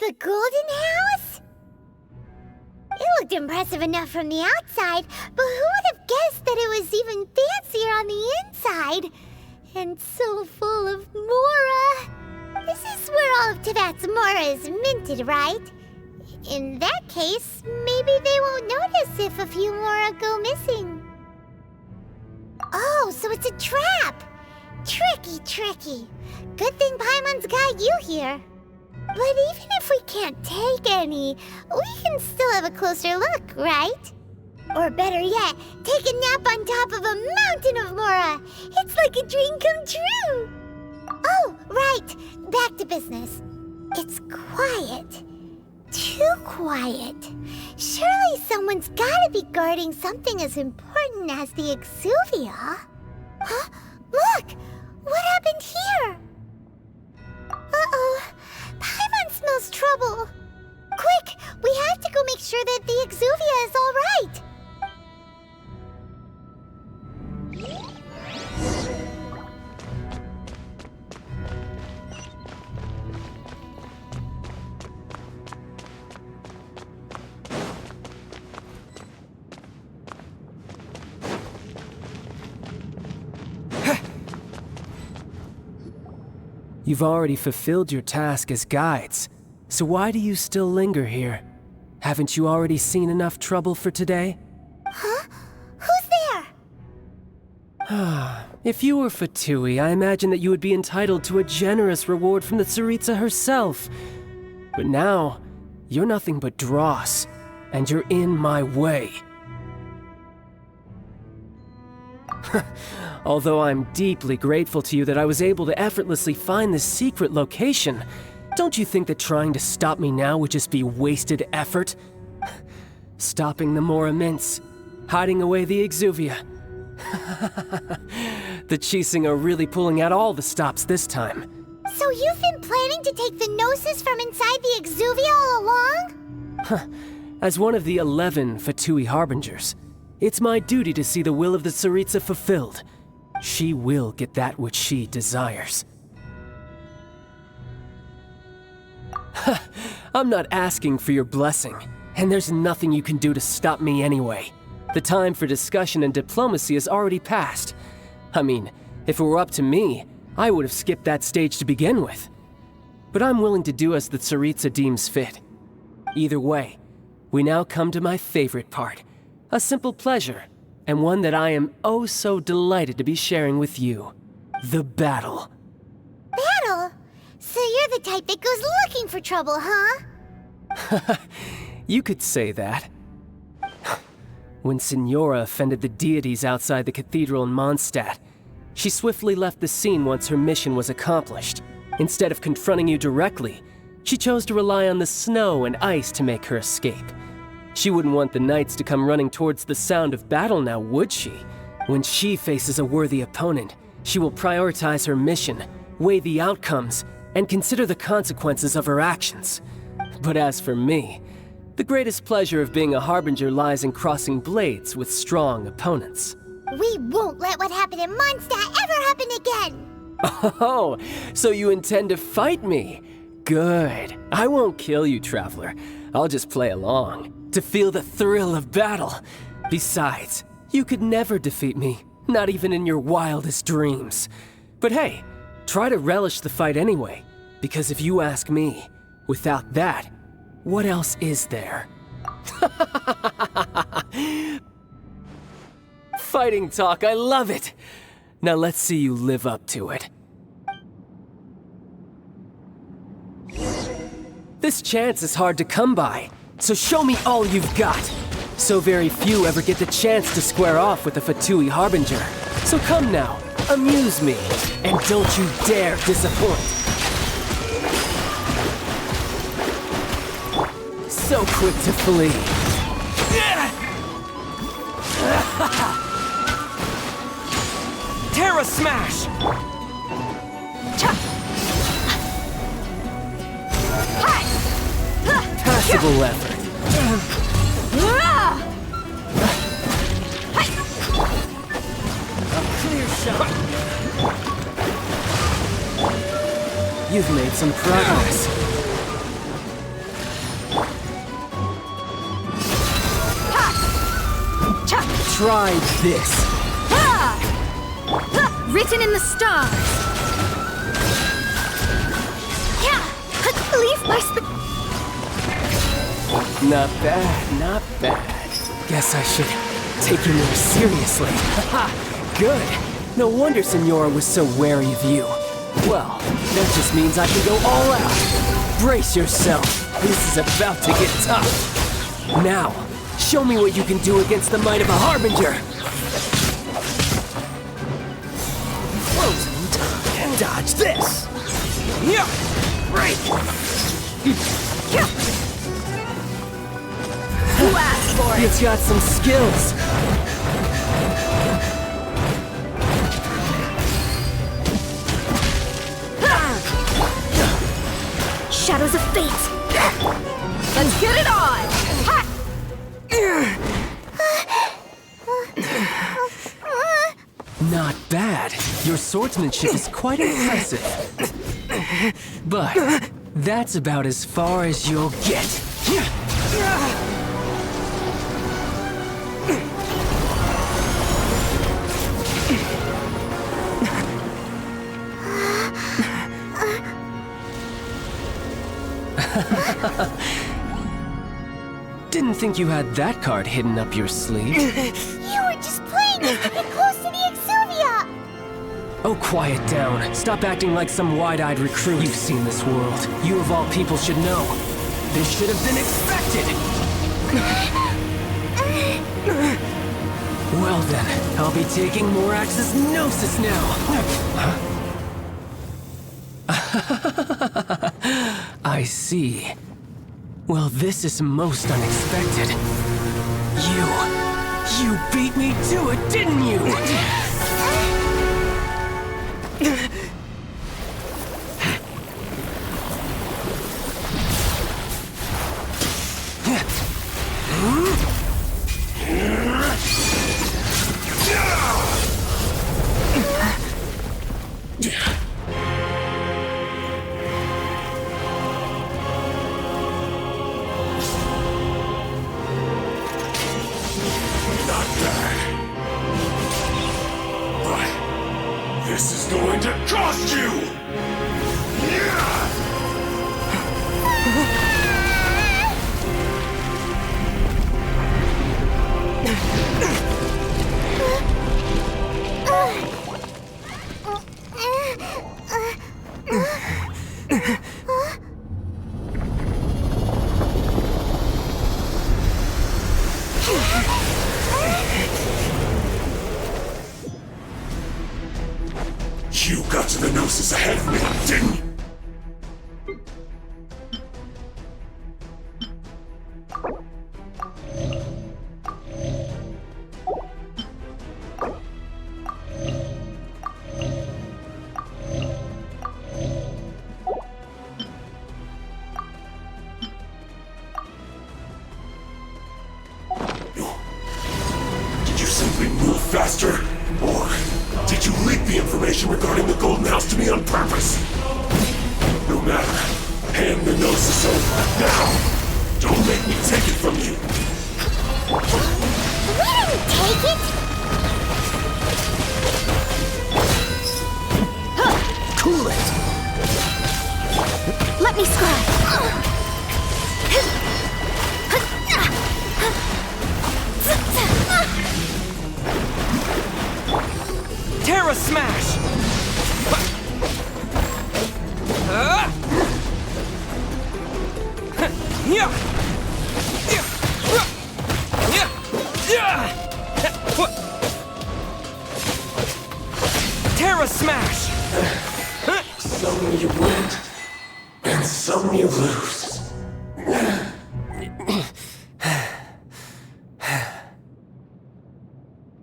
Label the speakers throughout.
Speaker 1: The Golden House? It looked impressive enough from the outside, but who would have guessed that it was even fancier on the inside? And so full of Mora. This is where all of Teyvat's Mora is minted, right? In that case, maybe they won't notice if a few Mora go missing. Oh, so it's a trap! Tricky, tricky. Good thing Paimon's got you here. But even if we can't take any, we can still have a closer look, right? Or better yet, take a nap on top of a mountain of Mora. It's like a dream come true. Oh, right. Back to business. It's quiet. Too quiet. Surely someone's gotta be guarding something as important as the Exuvia. Huh? Look! What happened here? Uh-oh. Paimon smells trouble. Quick! We have to go make sure that the Exuvia is all right.
Speaker 2: You've already fulfilled your task as guides, so why do you still linger here? Haven't you already seen enough trouble for today?
Speaker 1: Huh? Who's there?
Speaker 2: If you were Fatui, I imagine that you would be entitled to a generous reward from the Tsaritsa herself. But now, you're nothing but dross, and you're in my way. Although I'm deeply grateful to you that I was able to effortlessly find this secret location, don't you think that trying to stop me now would just be wasted effort? Stopping the Mora Mints, hiding away the Exuvia. The Chising are really pulling out all the stops this time.
Speaker 1: So you've been planning to take the Gnosis from inside the Exuvia all along?
Speaker 2: As one of the 11 Fatui Harbingers, it's my duty to see the will of the Tsaritsa fulfilled. She will get that which she desires. I'm not asking for your blessing, and there's nothing you can do to stop me anyway. The time for discussion and diplomacy has already passed. I mean, if it were up to me, I would have skipped that stage to begin with. But I'm willing to do as the Tsaritsa deems fit. Either way, we now come to my favorite part. A simple pleasure, and one that I am oh so delighted to be sharing with you. The battle.
Speaker 1: Battle? So you're the type that goes looking for trouble, huh?
Speaker 2: You could say that. When Signora offended the deities outside the cathedral in Mondstadt, she swiftly left the scene once her mission was accomplished. Instead of confronting you directly, she chose to rely on the snow and ice to make her escape. She wouldn't want the knights to come running towards the sound of battle now, would she? When she faces a worthy opponent, she will prioritize her mission, weigh the outcomes, and consider the consequences of her actions. But as for me, the greatest pleasure of being a Harbinger lies in crossing blades with strong opponents.
Speaker 1: We won't let what happened in Mondstadt ever happen again!
Speaker 2: Oh, so you intend to fight me? Good. I won't kill you, Traveler. I'll just play along, to feel the thrill of battle. Besides, you could never defeat me, not even in your wildest dreams. But hey, try to relish the fight anyway, because if you ask me, without that, what else is there? Fighting talk, I love it! Now let's see you live up to it. This chance is hard to come by, so show me all you've got. So very few ever get the chance to square off with a Fatui Harbinger. So come now, amuse me, and don't you dare disappoint. So quick to flee.
Speaker 3: Terra Smash!
Speaker 2: Passable effort. A clear shot. You've made some progress. Try this.
Speaker 3: Ha! Ha! Written in the stars. Yeah. Leave my
Speaker 2: Not bad, not bad. Guess I should take you more seriously. Haha, good. No wonder Signora was so wary of you. Well, that just means I can go all out. Brace yourself. This is about to get tough. Now, show me what you can do against the might of a Harbinger.
Speaker 4: Frozen time. Dodge this.
Speaker 2: Yeah, right.
Speaker 3: Who asked for it?
Speaker 2: It's got some skills.
Speaker 3: Shadows of fate. Let's get it on. Ha!
Speaker 2: Not bad. Your swordsmanship is quite impressive. But that's about as far as you'll get. Didn't think you had that card hidden up your sleeve.
Speaker 1: You were just playing us to get close to the Exuvia!
Speaker 2: Oh, quiet down. Stop acting like some wide-eyed recruit. You've seen this world. You of all people should know. This should have been expected! Well then, I'll be taking Morax's Gnosis now. I see. Well, this is most unexpected. You beat me to it, didn't you?
Speaker 5: This is going to cost you! You got to the Gnosis ahead of me, didn't you? Did you simply move faster? Or did you leak the information regarding the Golden House to me on purpose? No matter. Hand the Gnosis over now. Don't make me take it from you.
Speaker 1: We didn't take it!
Speaker 2: Cool it!
Speaker 3: Let me scribe.
Speaker 2: Terra Smash! Terra Smash!
Speaker 5: Some you win, and some you lose.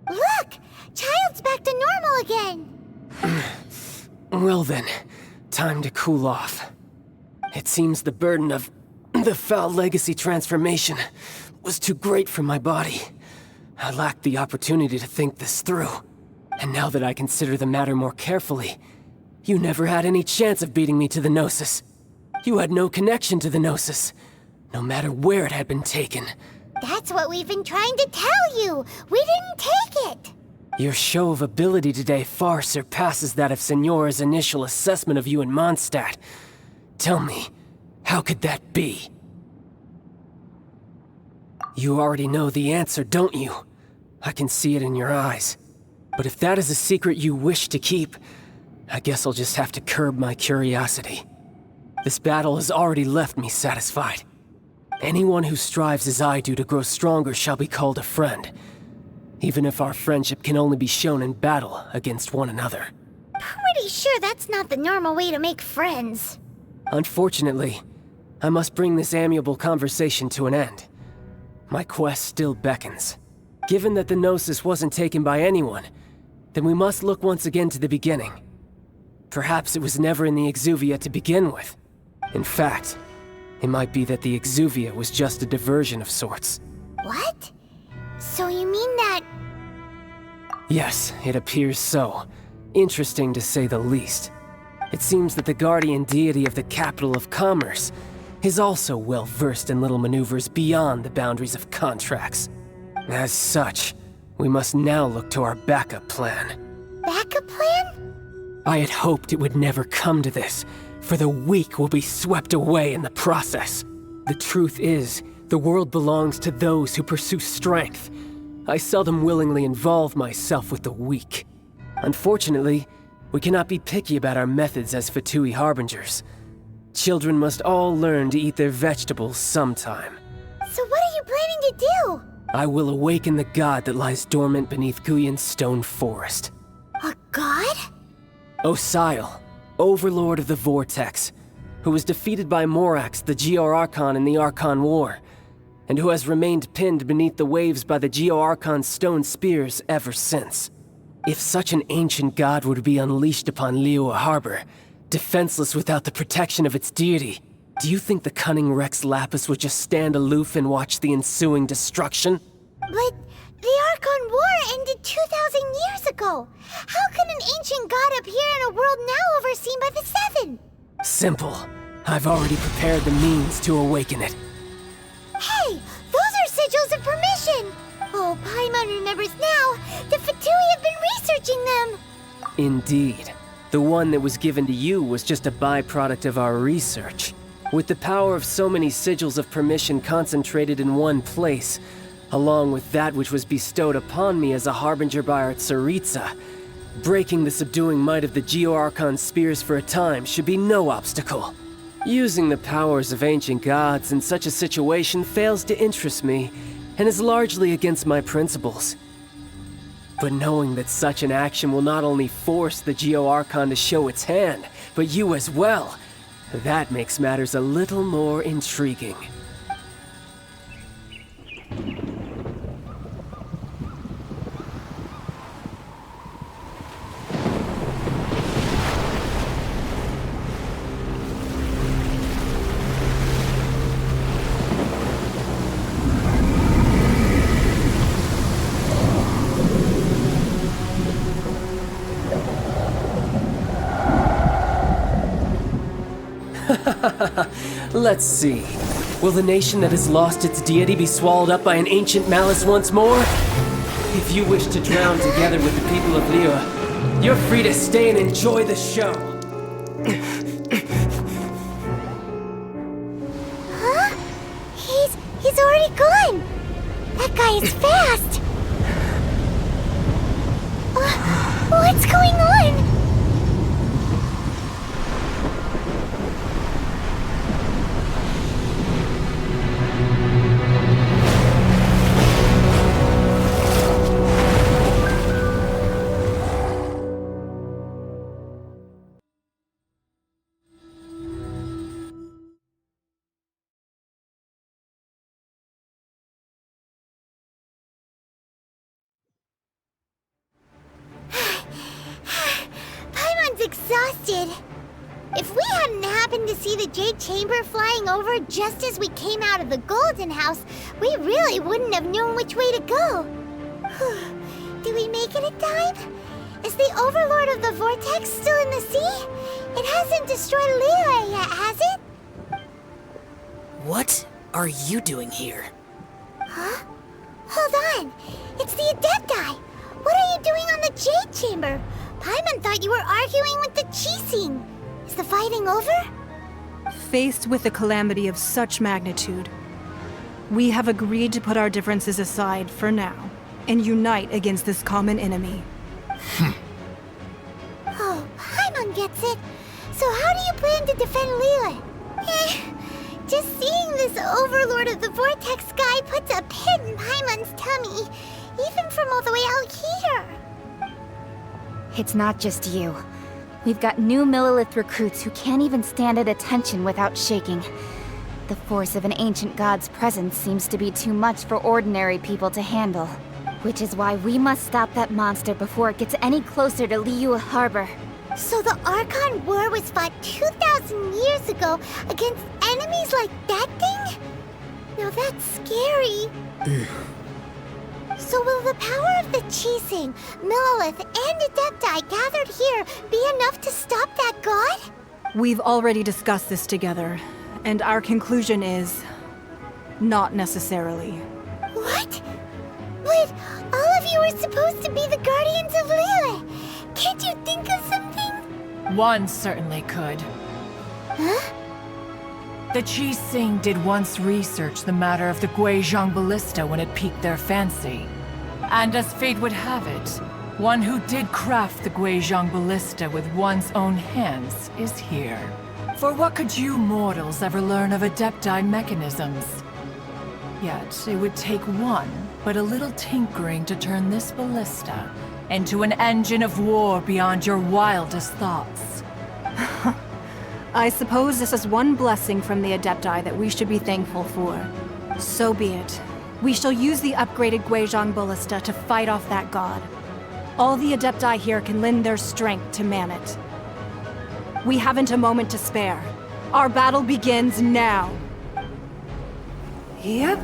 Speaker 1: Look! Childe's back to normal again!
Speaker 2: Well then, time to cool off. It seems the burden of the foul legacy transformation was too great for my body. I lacked the opportunity to think this through. And now that I consider the matter more carefully, you never had any chance of beating me to the Gnosis. You had no connection to the Gnosis, no matter where it had been taken.
Speaker 1: That's what we've been trying to tell you! We didn't take it!
Speaker 2: Your show of ability today far surpasses that of Signora's initial assessment of you in Mondstadt. Tell me, how could that be? You already know the answer, don't you? I can see it in your eyes. But if that is a secret you wish to keep, I guess I'll just have to curb my curiosity. This battle has already left me satisfied. Anyone who strives as I do to grow stronger shall be called a friend, even if our friendship can only be shown in battle against one another.
Speaker 1: Pretty sure that's not the normal way to make friends.
Speaker 2: Unfortunately, I must bring this amiable conversation to an end. My quest still beckons. Given that the Gnosis wasn't taken by anyone, then we must look once again to the beginning. Perhaps it was never in the Exuvia to begin with. In fact, it might be that the Exuvia was just a diversion of sorts.
Speaker 1: What? So you mean that...
Speaker 2: Yes, it appears so. Interesting to say the least. It seems that the guardian deity of the capital of commerce is also well versed in little maneuvers beyond the boundaries of contracts. As such, we must now look to our backup plan.
Speaker 1: Backup plan?
Speaker 2: I had hoped it would never come to this, for the weak will be swept away in the process. The truth is, the world belongs to those who pursue strength. I seldom willingly involve myself with the weak. Unfortunately, we cannot be picky about our methods as Fatui Harbingers. Children must all learn to eat their vegetables sometime.
Speaker 1: So what are you planning to do?
Speaker 2: I will awaken the god that lies dormant beneath Guyon's stone forest.
Speaker 1: A god?
Speaker 2: Osial, overlord of the Vortex, who was defeated by Morax, the Geo-Archon in the Archon War, and who has remained pinned beneath the waves by the Geo-Archon's stone spears ever since. If such an ancient god were to be unleashed upon Liyue Harbor, defenseless without the protection of its deity, do you think the cunning Rex Lapis would just stand aloof and watch the ensuing destruction?
Speaker 1: But the Archon War ended 2,000 years ago. How can an ancient god appear in a world now overseen by the Seven?
Speaker 2: Simple. I've already prepared the means to awaken it.
Speaker 1: Hey, those are sigils of permission! Oh, Paimon remembers now. The Fatui have been researching them.
Speaker 2: Indeed. The one that was given to you was just a byproduct of our research. With the power of so many sigils of permission concentrated in one place, along with that which was bestowed upon me as a harbinger by our Tsaritsa, breaking the subduing might of the Geo-Archon spears for a time should be no obstacle. Using the powers of ancient gods in such a situation fails to interest me, and is largely against my principles. But knowing that such an action will not only force the Geo-Archon to show its hand, but you as well, that makes matters a little more intriguing. Let's see. Will the nation that has lost its deity be swallowed up by an ancient malice once more? If you wish to drown together with the people of Liyue, you're free to stay and enjoy the show.
Speaker 1: Huh? He's already gone. That guy is fast. What's going on? Exhausted. If we hadn't happened to see the Jade Chamber flying over just as we came out of the Golden House, we really wouldn't have known which way to go. Did we make it in time? Is the Overlord of the Vortex still in the sea? It hasn't destroyed Liyue yet, has it?
Speaker 4: What are you doing here?
Speaker 1: Huh? Adepti! What are you doing on the Jade Chamber? Paimon thought you were arguing with the Chising. Is the fighting over?
Speaker 6: Faced with a calamity of such magnitude, we have agreed to put our differences aside for now and unite against this common enemy.
Speaker 1: Oh, Paimon gets it. So how do you plan to defend Liyue? Just seeing this Overlord of the Vortex guy puts a pit in Paimon's tummy, even from all the way out here.
Speaker 3: It's not just you. We've got new Millelith recruits who can't even stand at attention without shaking. The force of an ancient god's presence seems to be too much for ordinary people to handle. Which is why we must stop that monster before it gets any closer to Liyue Harbor.
Speaker 1: So the Archon War was fought 2,000 years ago against enemies like that thing? Now that's scary. So will the power of the Chising, Millelith, and Adepti gathered here be enough to stop that god?
Speaker 6: We've already discussed this together, and our conclusion is... not necessarily.
Speaker 1: What? But all of you were supposed to be the guardians of Liyue. Can't you think of something?
Speaker 7: One certainly could.
Speaker 1: Huh?
Speaker 7: The Chising did once research the matter of the Guizhong Ballista when it piqued their fancy. And as fate would have it, one who did craft the Guizhong Ballista with one's own hands is here. For what could you mortals ever learn of Adepti mechanisms? Yet, it would take one, but a little tinkering to turn this ballista into an engine of war beyond your wildest thoughts.
Speaker 6: I suppose this is one blessing from the Adepti that we should be thankful for. So be it. We shall use the upgraded Guizhong Ballista to fight off that god. All the Adepti here can lend their strength to man it. We haven't a moment to spare. Our battle begins now.
Speaker 7: Yep.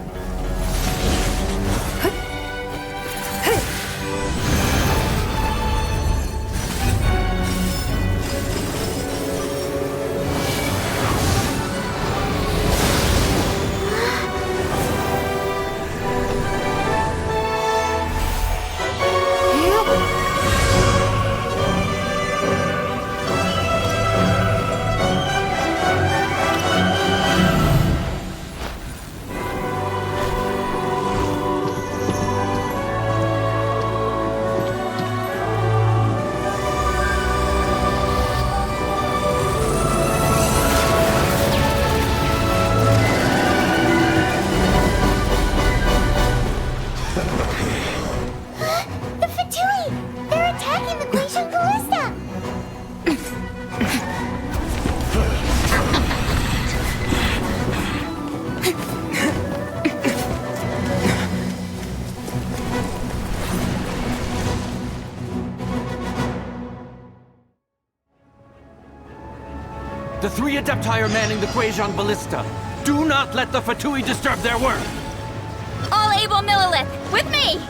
Speaker 4: The three Adepti are manning the Guizhong Ballista. Do not let the Fatui disturb their work!
Speaker 3: All able Millelith, with me!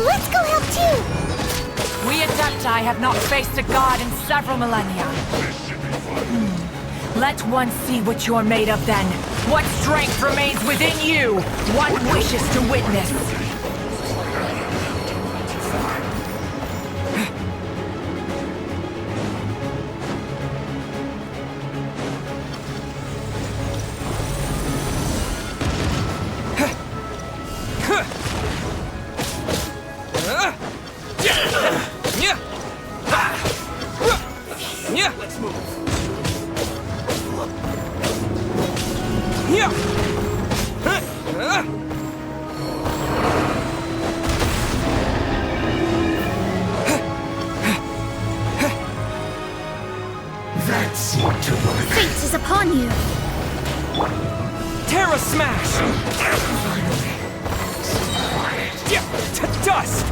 Speaker 1: Let's go help too!
Speaker 7: We Adepti have not faced a god in several millennia. Let one see what you're made of then. What strength remains within you? One wishes to witness.
Speaker 4: Let's move.
Speaker 5: That's what you're like.
Speaker 3: Fate is upon you!
Speaker 4: Terra Smash! Yeah, to dust!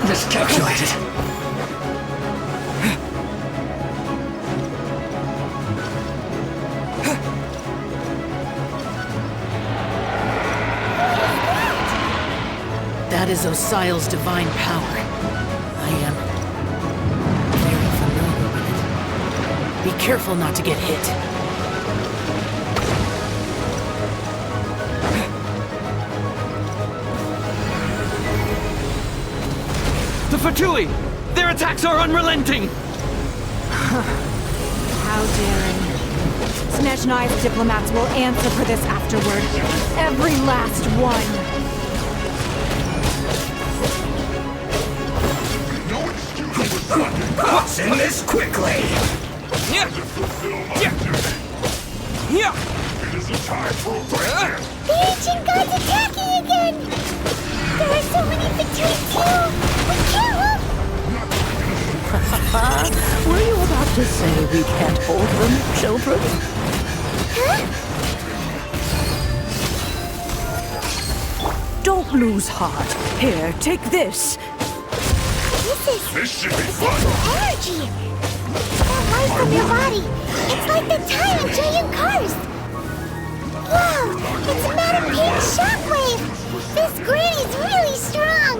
Speaker 5: Miscalculated.
Speaker 8: That is Osial's divine power. I am very familiar with it. Be careful not to get hit.
Speaker 4: Fatui! Their attacks are unrelenting!
Speaker 6: How daring. Snezhnai's diplomats will answer for this afterward. Every last one.
Speaker 5: What's in this quickly?
Speaker 4: Yeah.
Speaker 5: It is a time for a break.
Speaker 1: The ancient gods attacking again! There are so many Fatui too! We can't look!
Speaker 8: Were you about to say we can't hold them, children?
Speaker 1: Huh?
Speaker 8: Don't lose heart. Here, take this.
Speaker 5: This should be
Speaker 1: It's
Speaker 5: fun.
Speaker 1: energy! That light from your body! It's like the time in giant cars! Wow! It's a Madam Pink shockwave! This granny's really strong!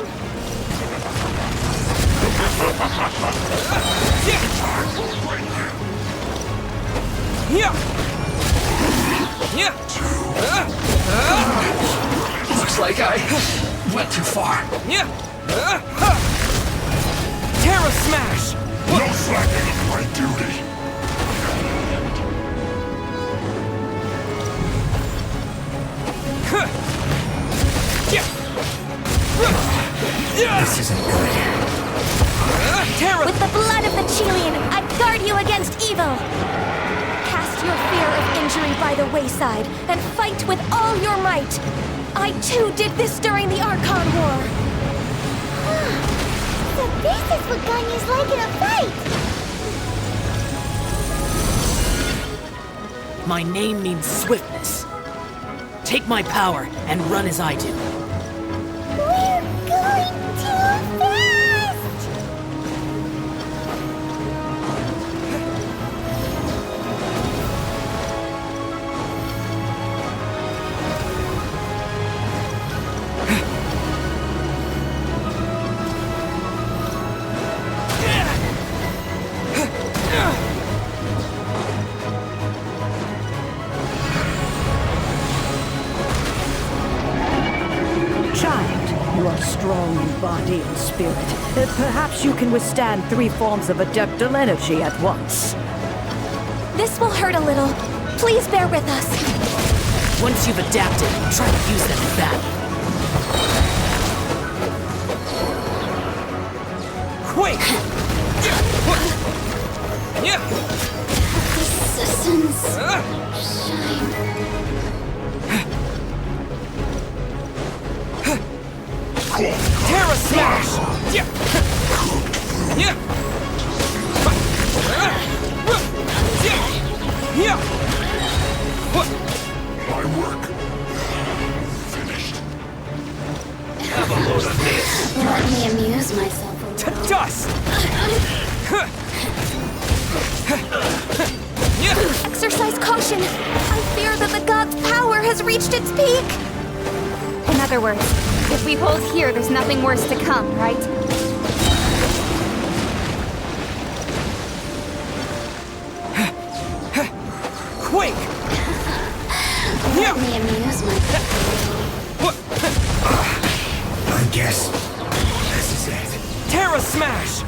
Speaker 5: Looks like I went too far.
Speaker 4: Terra Smash!
Speaker 5: No slacking on my duty. This isn't good.
Speaker 4: Terra!
Speaker 1: With the blood of the Childe, I guard you against evil! Cast your fear of injury by the wayside, and fight with all your might! I too did this during the Archon War! So this is what Ganyu's like in a fight!
Speaker 8: My name means swiftness. Take my power and run as I do.
Speaker 1: We're going too fast!
Speaker 9: Child, you are strong in body and spirit. Perhaps you can withstand 3 forms of adeptal energy at once.
Speaker 1: This will hurt a little. Please bear with us.
Speaker 8: Once you've adapted, try to use them in battle.
Speaker 4: Quake!
Speaker 1: Resistance. Shine.
Speaker 4: Terra Smash!
Speaker 5: My work finished. Have a load of this.
Speaker 1: Let me amuse myself a
Speaker 4: To
Speaker 1: little.
Speaker 4: dust!
Speaker 1: Exercise caution! I fear that the god's power has reached its peak!
Speaker 3: In other words, if we hold here, there's nothing worse to come, right?
Speaker 4: Quake!
Speaker 1: Let me amuse myself
Speaker 5: I guess this is it.
Speaker 4: Terra Smash!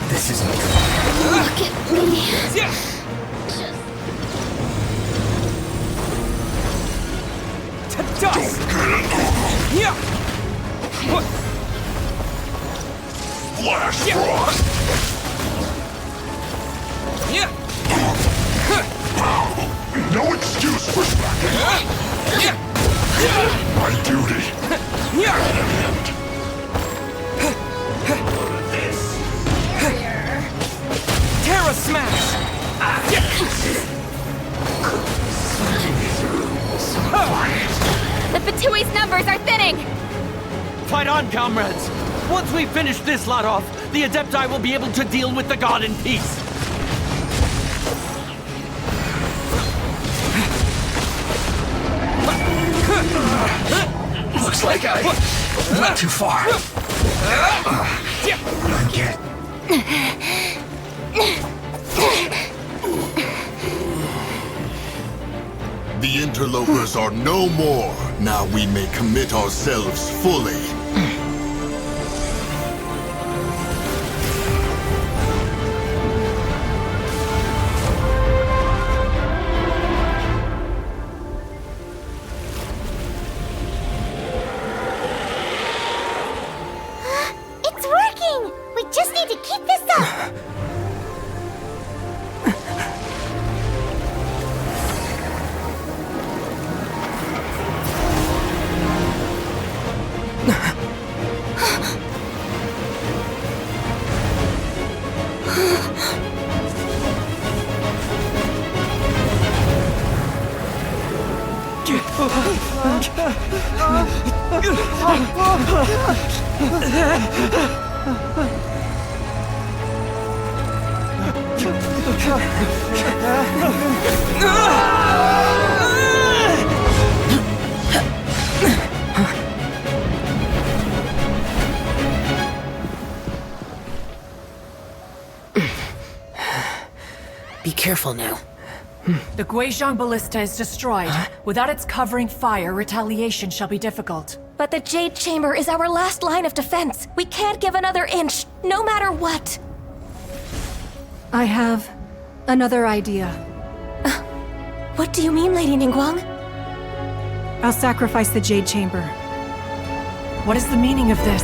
Speaker 5: This isn't good.
Speaker 1: Look at me.
Speaker 4: To dust!
Speaker 5: Flash Frost! No excuse for slacking. My duty.
Speaker 4: Terra Smash!
Speaker 3: The Fatui's numbers are thinning!
Speaker 4: Fight on, comrades! Once we finish this lot off, the Adepti will be able to deal with the god in peace.
Speaker 5: Looks like I went too far. Not yet.
Speaker 10: The interlopers are no more. Now we may commit ourselves fully.
Speaker 8: Be careful now.
Speaker 7: The Guizhong Ballista is destroyed. Without its covering fire, retaliation shall be difficult.
Speaker 10: But the Jade Chamber is our last line of defense. We can't give another inch, no matter what.
Speaker 6: I have another idea.
Speaker 10: What do you mean, Lady Ningguang?
Speaker 6: I'll sacrifice the Jade Chamber.
Speaker 7: What is the meaning of this?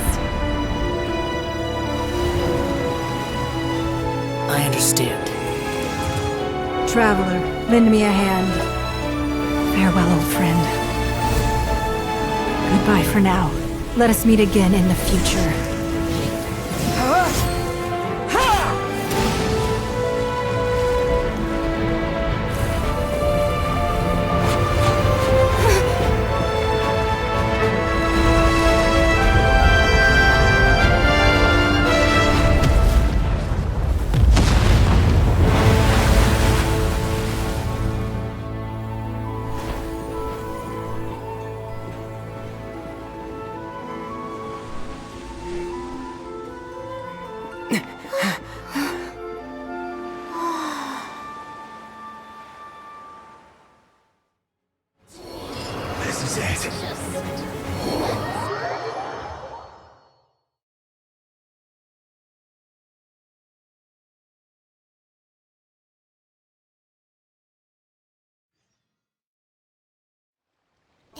Speaker 8: I understand.
Speaker 6: Traveler, lend me a hand. Farewell, old friend. Goodbye for now. Let us meet again in the future.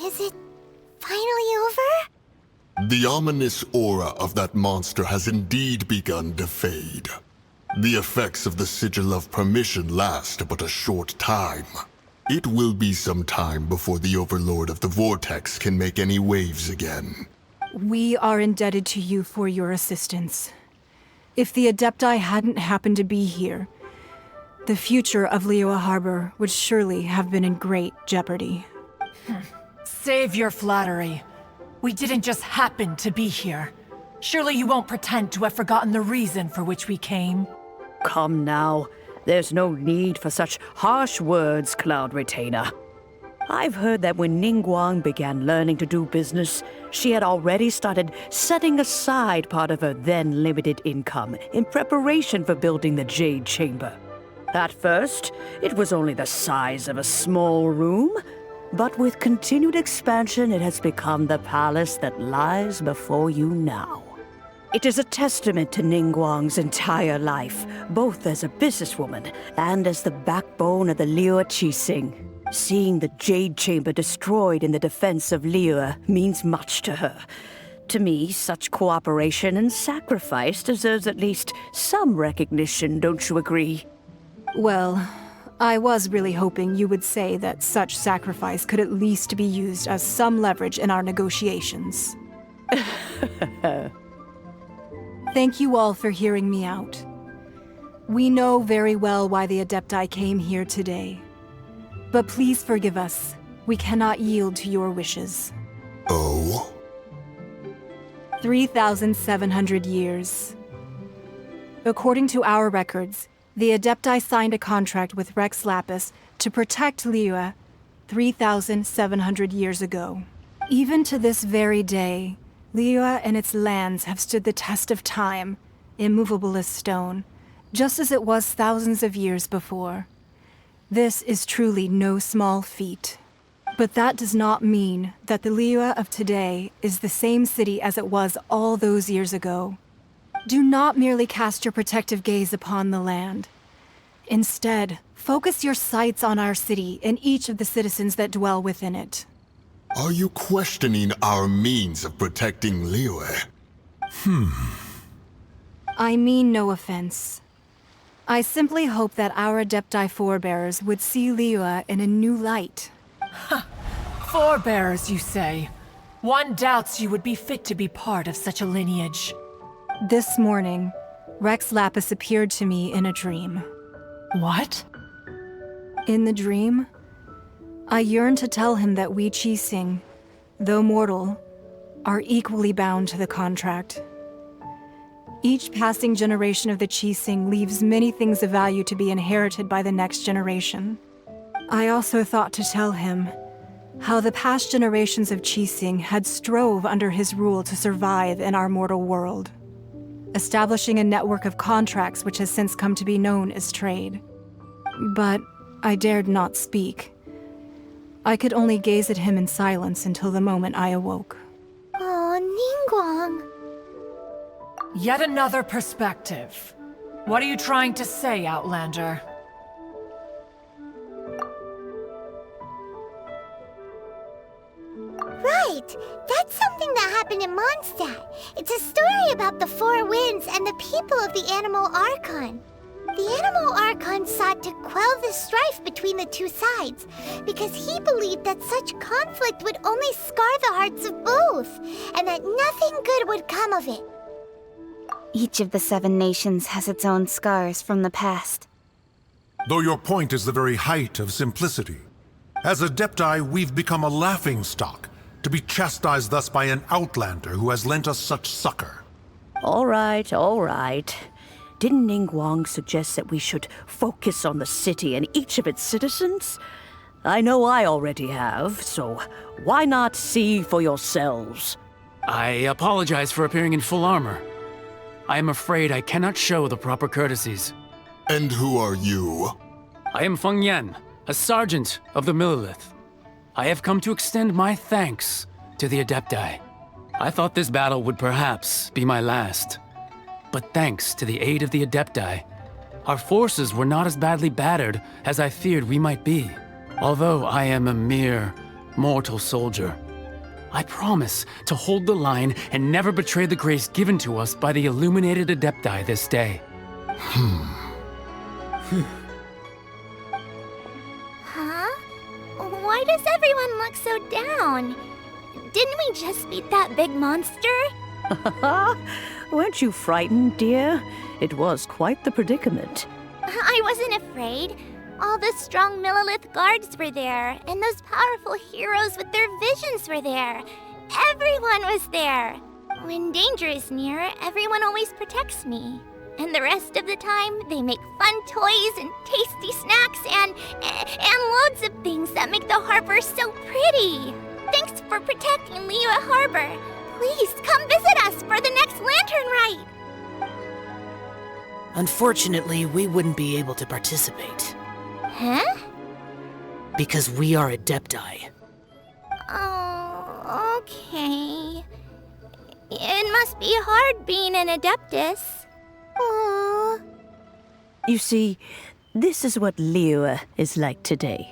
Speaker 1: Is it finally over?
Speaker 5: The ominous aura of that monster has indeed begun to fade. The effects of the Sigil of Permission last but a short time. It will be some time before the Overlord of the Vortex can make any waves again.
Speaker 6: We are indebted to you for your assistance. If the Adepti hadn't happened to be here, the future of Liyue Harbor would surely have been in great jeopardy.
Speaker 7: Save your flattery. We didn't just happen to be here. Surely you won't pretend to have forgotten the reason for which we came.
Speaker 9: Come now. There's no need for such harsh words, Cloud Retainer. I've heard that when Ningguang began learning to do business, she had already started setting aside part of her then limited income in preparation for building the Jade Chamber. At first, it was only the size of a small room, but with continued expansion, it has become the palace that lies before you now. It is a testament to Ningguang's entire life, both as a businesswoman and as the backbone of the Liyue Qixing. Seeing the Jade Chamber destroyed in the defense of Liyue means much to her. To me, such cooperation and sacrifice deserves at least some recognition, don't you agree?
Speaker 6: Well, I was really hoping you would say that such sacrifice could at least be used as some leverage in our negotiations. Thank you all for hearing me out. We know very well why the Adepti came here today. But please forgive us. We cannot yield to your wishes.
Speaker 5: Oh?
Speaker 6: 3,700 years. According to our records, the Adepti signed a contract with Rex Lapis to protect Liyue 3,700 years ago. Even to this very day, Liyue and its lands have stood the test of time, immovable as stone, just as it was thousands of years before. This is truly no small feat. But that does not mean that the Liyue of today is the same city as it was all those years ago. Do not merely cast your protective gaze upon the land. Instead, focus your sights on our city and each of the citizens that dwell within it.
Speaker 5: Are you questioning our means of protecting Liyue?
Speaker 6: I mean no offense. I simply hope that our Adepti forebears would see Liyue in a new light.
Speaker 7: Forebears, you say? One doubts you would be fit to be part of such a lineage.
Speaker 6: This morning, Rex Lapis appeared to me in a dream.
Speaker 7: What?
Speaker 6: In the dream, I yearned to tell him that we Qixing, though mortal, are equally bound to the contract. Each passing generation of the Qixing leaves many things of value to be inherited by the next generation. I also thought to tell him how the past generations of Qixing had strove under his rule to survive in our mortal world, establishing a network of contracts which has since come to be known as trade. But I dared not speak. I could only gaze at him in silence until the moment I awoke.
Speaker 1: Oh, Ningguang.
Speaker 7: Yet another perspective. What are you trying to say, Outlander?
Speaker 1: Right! That's something that happened in Mondstadt. It's a story about the Four Winds and the people of the Animal Archon. The Animal Archon sought to quell the strife between the two sides, because he believed that such conflict would only scar the hearts of both, and that nothing good would come of it.
Speaker 3: Each of the 7 nations has its own scars from the past.
Speaker 11: Though your point is the very height of simplicity. As Adepti, we've become a laughingstock, to be chastised thus by an outlander who has lent us such succor.
Speaker 9: All right, all right. Didn't Ningguang suggest that we should focus on the city and each of its citizens? I know I already have, so why not see for yourselves?
Speaker 4: I apologize for appearing in full armor. I am afraid I cannot show the proper courtesies.
Speaker 5: And who are you?
Speaker 4: I am Feng Yan, a sergeant of the Millelith. I have come to extend my thanks to the Adepti. I thought this battle would perhaps be my last. But thanks to the aid of the Adepti, our forces were not as badly battered as I feared we might be. Although I am a mere mortal soldier, I promise to hold the line and never betray the grace given to us by the illuminated Adepti this day.
Speaker 1: Huh? Why does everyone look so down? Didn't we just beat that big monster?
Speaker 9: Weren't you frightened, dear? It was quite the predicament.
Speaker 1: I wasn't afraid. All the strong Millelith guards were there, and those powerful heroes with their visions were there. Everyone was there. When danger is near, everyone always protects me. And the rest of the time, they make fun toys and tasty snacks and loads of things that make the harbor so pretty. Thanks for protecting Liyue Harbor. Please come visit us for the next lantern rite.
Speaker 8: Unfortunately, we wouldn't be able to participate.
Speaker 1: Huh?
Speaker 8: Because we are Adepti.
Speaker 1: Oh, okay. It must be hard being an Adeptus. Aww.
Speaker 9: You see, this is what Liyue is like today.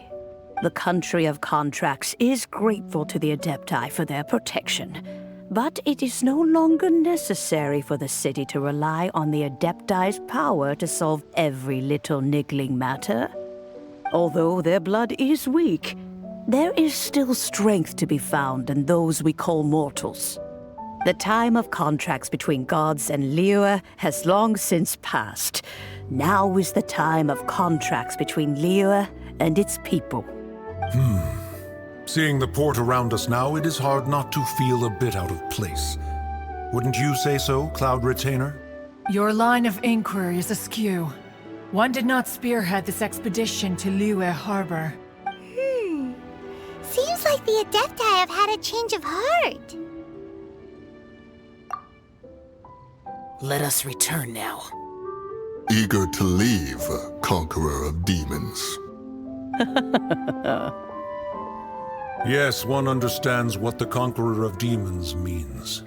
Speaker 9: The country of contracts is grateful to the Adepti for their protection. But it is no longer necessary for the city to rely on the Adepti's power to solve every little niggling matter. Although their blood is weak, there is still strength to be found in those we call mortals. The time of contracts between gods and Liyue has long since passed. Now is the time of contracts between Liyue and its people.
Speaker 11: Seeing the port around us now, it is hard not to feel a bit out of place. Wouldn't you say so, Cloud Retainer?
Speaker 7: Your line of inquiry is askew. One did not spearhead this expedition to Liyue Harbor.
Speaker 1: Seems like the Adepti have had a change of heart.
Speaker 8: Let us return now.
Speaker 5: Eager to leave, Conqueror of Demons.
Speaker 11: Yes, one understands what the Conqueror of Demons means.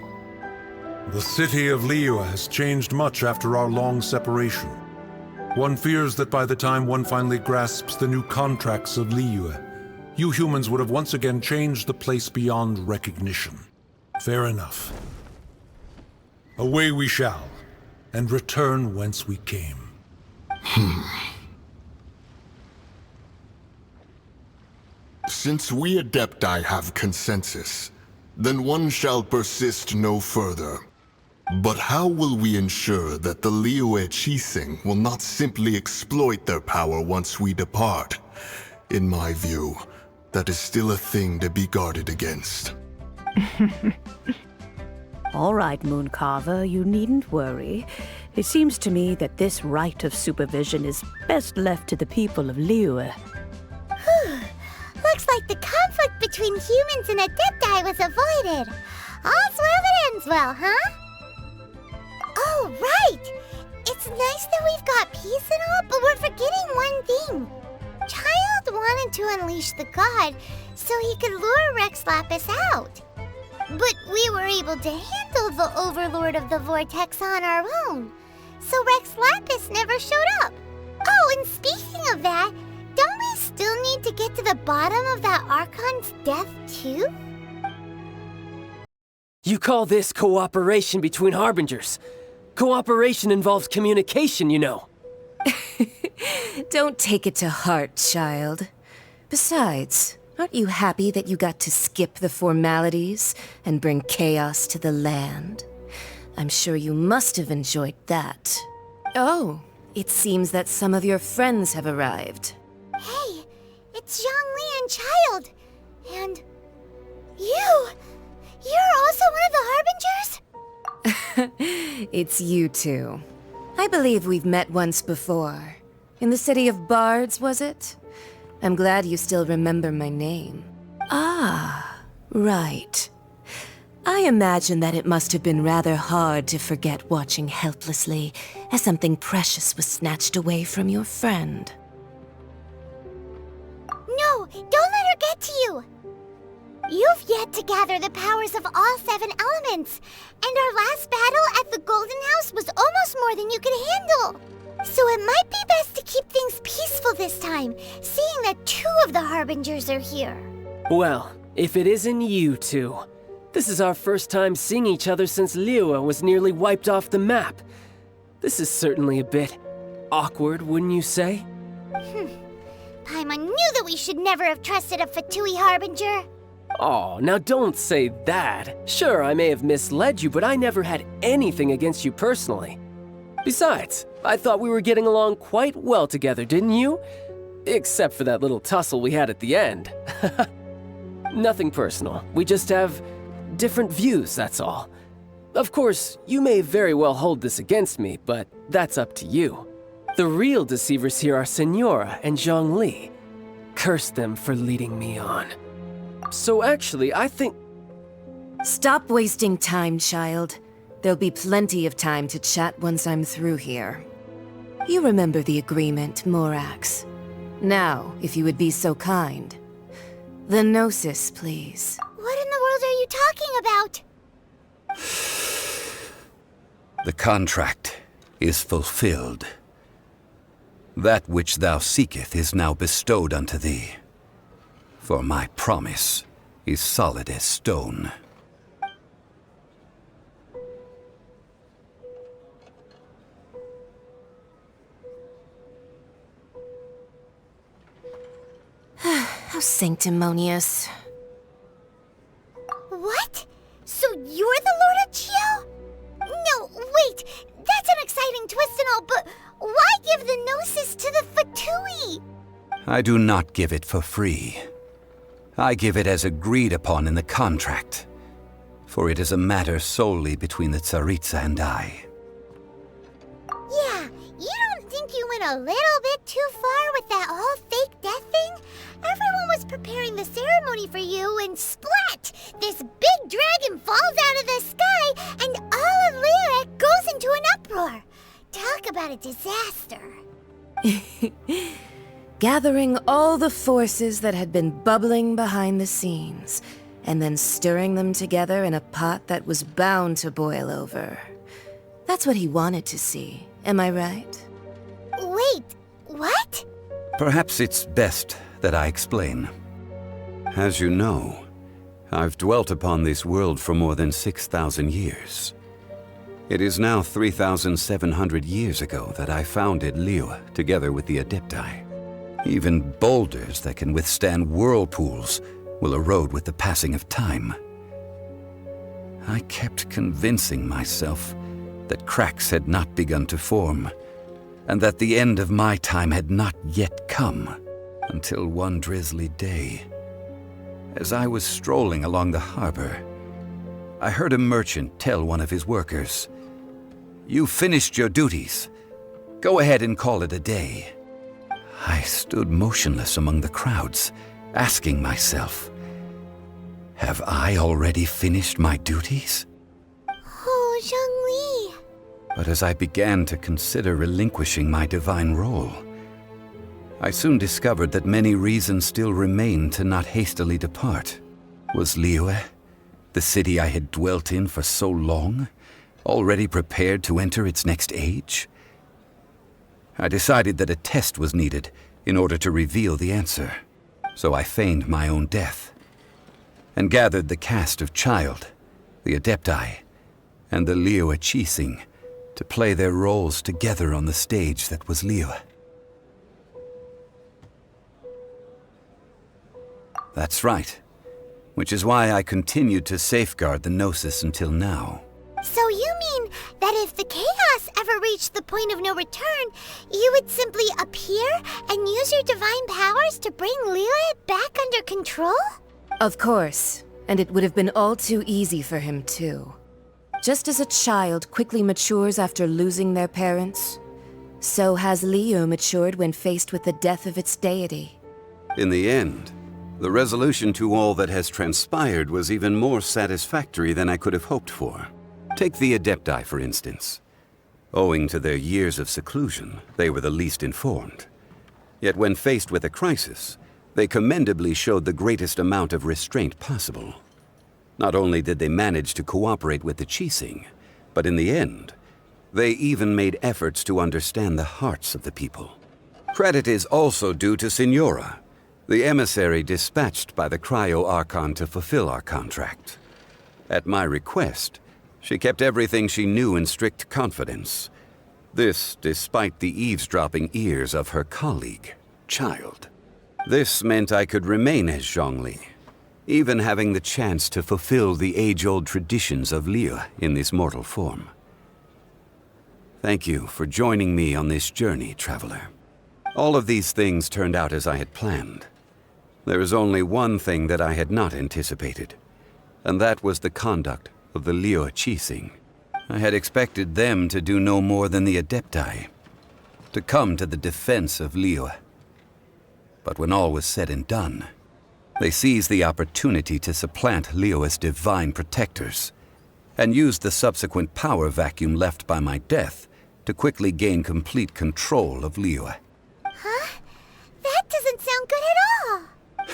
Speaker 11: The city of Liyue has changed much after our long separation. One fears that by the time one finally grasps the new contracts of Liyue, you humans would have once again changed the place beyond recognition. Fair enough. Away we shall, and return whence we came.
Speaker 5: Since we Adepti have consensus, then one shall persist no further.
Speaker 12: But how will we ensure that the Liyue Qixing will not simply exploit their power once we depart? In my view, that is still a thing to be guarded against.
Speaker 9: All right, Mooncarver, you needn't worry. It seems to me that this right of supervision is best left to the people of Liyue.
Speaker 1: Looks like the conflict between humans and Adepti was avoided. All's well that ends well, huh? Oh, right! It's nice that we've got peace and all, but we're forgetting one thing. Childe wanted to unleash the god so he could lure Rex Lapis out. But we were able to handle the Overlord of the Vortex on our own, so Rex Lapis never showed up. Oh, and speaking of that, don't we still need to get to the bottom of that Archon's death too?
Speaker 2: You call this cooperation between Harbingers? Cooperation involves communication, you know.
Speaker 13: Don't take it to heart, child. Besides, aren't you happy that you got to skip the formalities and bring chaos to the land? I'm sure you must have enjoyed that. Oh, it seems that some of your friends have arrived.
Speaker 1: Hey, it's Zhongli and Childe. And you! You're also one of the Harbingers?
Speaker 13: It's you two. I believe we've met once before. In the City of Bards, was it? I'm glad you still remember my name. Ah, right. I imagine that it must have been rather hard to forget watching helplessly as something precious was snatched away from your friend.
Speaker 1: No, don't let her get to you! You've yet to gather the powers of all 7 elements, and our last battle at the Golden House was almost more than you could handle. So it might be best to keep things peaceful this time, seeing that 2 of the Harbingers are here.
Speaker 2: Well, if it isn't you two. This is our first time seeing each other since Liyue was nearly wiped off the map. This is certainly a bit awkward, wouldn't you say?
Speaker 1: Paimon knew that we should never have trusted a Fatui Harbinger.
Speaker 2: Oh, now don't say that. Sure, I may have misled you, but I never had anything against you personally. Besides, I thought we were getting along quite well together, didn't you? Except for that little tussle we had at the end. Nothing personal. We just have different views, that's all. Of course, you may very well hold this against me, but that's up to you. The real deceivers here are Senora and Zhongli. Curse them for leading me on. So actually, I think...
Speaker 13: Stop wasting time, child. There'll be plenty of time to chat once I'm through here. You remember the agreement, Morax. Now, if you would be so kind. The Gnosis, please.
Speaker 1: What in the world are you talking about?
Speaker 14: The contract is fulfilled. That which thou seeketh is now bestowed unto thee. For my promise is solid as stone.
Speaker 13: How sanctimonious.
Speaker 1: What? So you're the Lord of Chio? No, wait! That's an exciting twist and all, but why give the Gnosis to the Fatui?
Speaker 14: I do not give it for free. I give it as agreed upon in the contract, for it is a matter solely between the Tsaritsa and I.
Speaker 1: Yeah, you don't think you went a little bit too far with that whole fake death thing? Everyone was preparing the ceremony for you, and splat! This big dragon falls out of the sky, and all of Lyric goes into an uproar. Talk about a disaster.
Speaker 13: Gathering all the forces that had been bubbling behind the scenes, and then stirring them together in a pot that was bound to boil over. That's what he wanted to see, am I right?
Speaker 1: Wait, what?
Speaker 14: Perhaps it's best that I explain. As you know, I've dwelt upon this world for more than 6,000 years. It is now 3,700 years ago that I founded Liyue together with the Adepti. Even boulders that can withstand whirlpools will erode with the passing of time. I kept convincing myself that cracks had not begun to form, and that the end of my time had not yet come, until one drizzly day, as I was strolling along the harbor, I heard a merchant tell one of his workers, "You finished your duties. Go ahead and call it a day." I stood motionless among the crowds, asking myself, have I already finished my duties?
Speaker 1: Oh, Zhongli.
Speaker 14: But as I began to consider relinquishing my divine role, I soon discovered that many reasons still remained to not hastily depart. Was Liyue, the city I had dwelt in for so long, already prepared to enter its next age? I decided that a test was needed in order to reveal the answer, so I feigned my own death, and gathered the cast of Childe, the Adepti, and the Liyue Qixing to play their roles together on the stage that was Liyue. That's right, which is why I continued to safeguard the Gnosis until now.
Speaker 1: So you mean that if the chaos ever reached the point of no return, you would simply appear and use your divine powers to bring Liyue back under control?
Speaker 13: Of course, and it would have been all too easy for him too. Just as a child quickly matures after losing their parents, so has Liyue matured when faced with the death of its deity.
Speaker 14: In the end, the resolution to all that has transpired was even more satisfactory than I could have hoped for. Take the Adepti, for instance. Owing to their years of seclusion, they were the least informed. Yet when faced with a crisis, they commendably showed the greatest amount of restraint possible. Not only did they manage to cooperate with the Qixing, but in the end, they even made efforts to understand the hearts of the people. Credit is also due to Signora, the emissary dispatched by the Cryo Archon to fulfill our contract. At my request, she kept everything she knew in strict confidence. This despite the eavesdropping ears of her colleague, Childe. This meant I could remain as Zhongli, even having the chance to fulfill the age-old traditions of Liyue in this mortal form. Thank you for joining me on this journey, traveler. All of these things turned out as I had planned. There is only one thing that I had not anticipated, and that was the conduct of the Liyue Qixing. I had expected them to do no more than the Adepti, to come to the defense of Liyue. But when all was said and done, they seized the opportunity to supplant Liyue's divine protectors, and used the subsequent power vacuum left by my death to quickly gain complete control of Liyue.
Speaker 1: Huh? That doesn't sound good at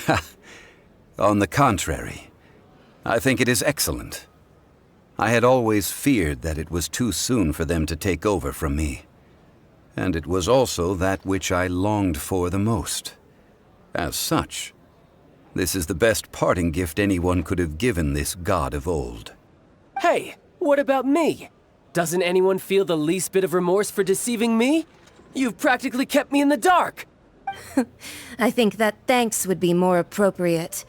Speaker 1: all!
Speaker 14: On the contrary, I think it is excellent. I had always feared that it was too soon for them to take over from me, and it was also that which I longed for the most. As such, this is the best parting gift anyone could have given this god of old.
Speaker 2: Hey, what about me? Doesn't anyone feel the least bit of remorse for deceiving me? You've practically kept me in the dark!
Speaker 13: I think that thanks would be more appropriate.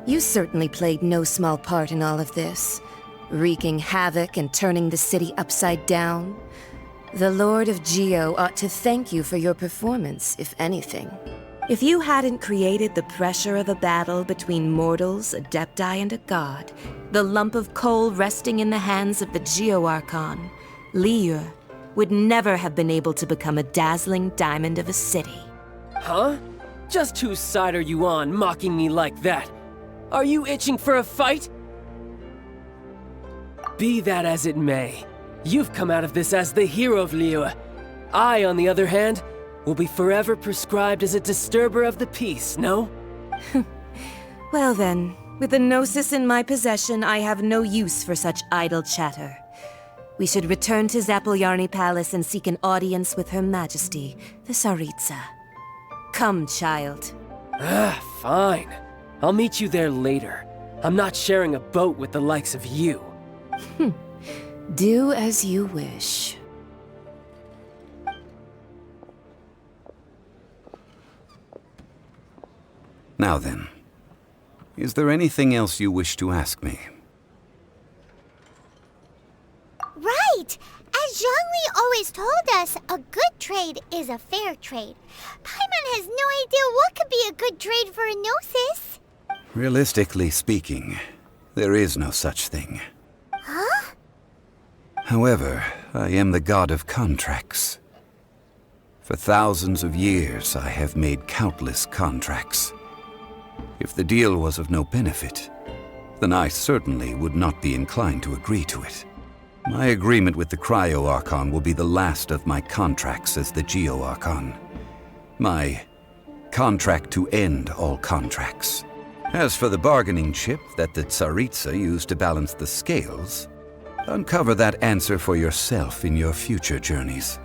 Speaker 13: You certainly played no small part in all of this, wreaking havoc and turning the city upside down. The Lord of Geo ought to thank you for your performance, if anything. If you hadn't created the pressure of a battle between mortals, Adepti, and a god, the lump of coal resting in the hands of the Geo Archon, Liyue, would never have been able to become a dazzling diamond of a city.
Speaker 2: Huh? Just whose side are you on, mocking me like that? Are you itching for a fight? Be that as it may, you've come out of this as the hero of Liyue. I, on the other hand, will be forever prescribed as a disturber of the peace, no?
Speaker 13: Well then, with the Gnosis in my possession, I have no use for such idle chatter. We should return to Zapolyarny Palace and seek an audience with Her Majesty, the Tsaritsa. Come, child.
Speaker 2: Fine. I'll meet you there later. I'm not sharing a boat with the likes of you.
Speaker 13: Do as you wish.
Speaker 14: Now then, is there anything else you wish to ask me?
Speaker 1: Right! As trade is a fair trade. Paimon has no idea what could be a good trade for Enosis.
Speaker 14: Realistically speaking, there is no such thing.
Speaker 1: Huh?
Speaker 14: However, I am the god of contracts. For thousands of years, I have made countless contracts. If the deal was of no benefit, then I certainly would not be inclined to agree to it. My agreement with the Cryo-Archon will be the last of my contracts as the Geo-Archon. My contract to end all contracts. As for the bargaining chip that the Tsaritsa used to balance the scales, uncover that answer for yourself in your future journeys.